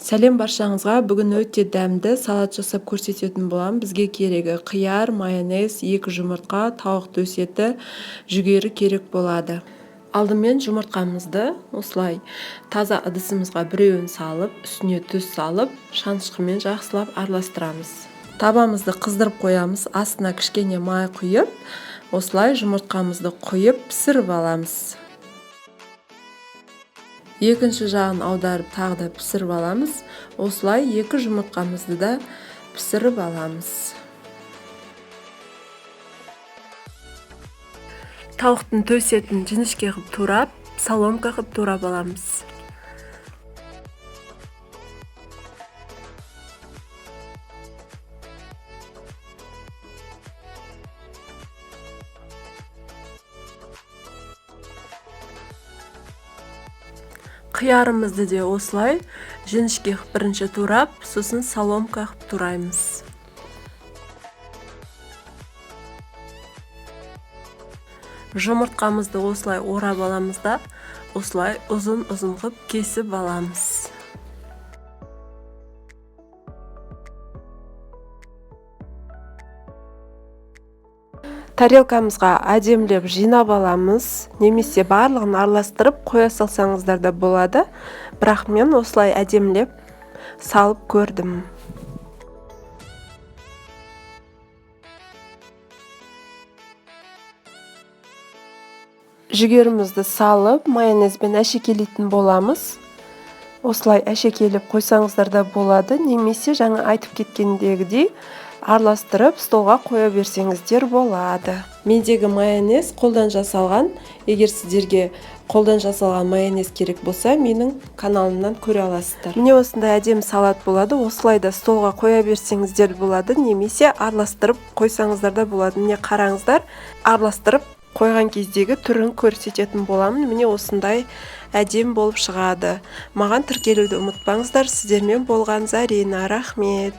Сәлем баршаңызға. Бүгін өте дәмді салат жасап көрсететін боламын. Бізге керегі қияр, майонез, 2 жұмыртқа, тауық төс еті, жүгері керек болады. Алдымен жұмыртқамызды осылай таза ыдысымызға біреуін салып, үстіне тұз салып, шанышқымен жақсылап араластырамыз. Табамызды қыздырып қоямыз, астына кішкене май құйып, осылай жұмыртқамызды құйып пісіріп аламыз. Екінші жағын аударып тағы да пісіріп аламыз. Осылай 2 жұмыртқамызды да пісіріп аламыз. Тауықтың төс етін жіңішке қылып турап, соломка қылып турап аламыз. Қиярымызды де осылай жіңішке қылып бірінші турап, сосын соломка қылып тураймыз. Жұмыртқамызды осылай орап аламыз да, осылай ұзын-ұзын қылып кесіп аламыз. Тарелкамызға әдемілеп жинап аламыз, немесе барлығын араластырып қоя салсаңыздар да болады. Бірақ мен осылай әдемілеп салып көрдім. Жүгерімізді салып, майонезбен әшекелейтін боламыз. Осылай әшекелеп қойсаңыздар да болады, немесе жаңа айтып кеткендегідей араластырып столға қоя берсеңіздер болады. Мендегі майонез қолдан жасалған. Егер сіздерге қолдан жасалған майонез керек болса, менің каналымнан көре аласыздар. Міне осындай әдемі салат болады. Осылай да столға қоя берсеңіздер болады, немесе араластырып қойсаңыздар да болады. Міне қараңыздар, араластырып қойған кездегі түрін көрсететін боламын. Міне осындай әдем болып шығады. Маған тіркелуді ұмытпаңыздар. Сіздермен болған Зарина. Рахмет.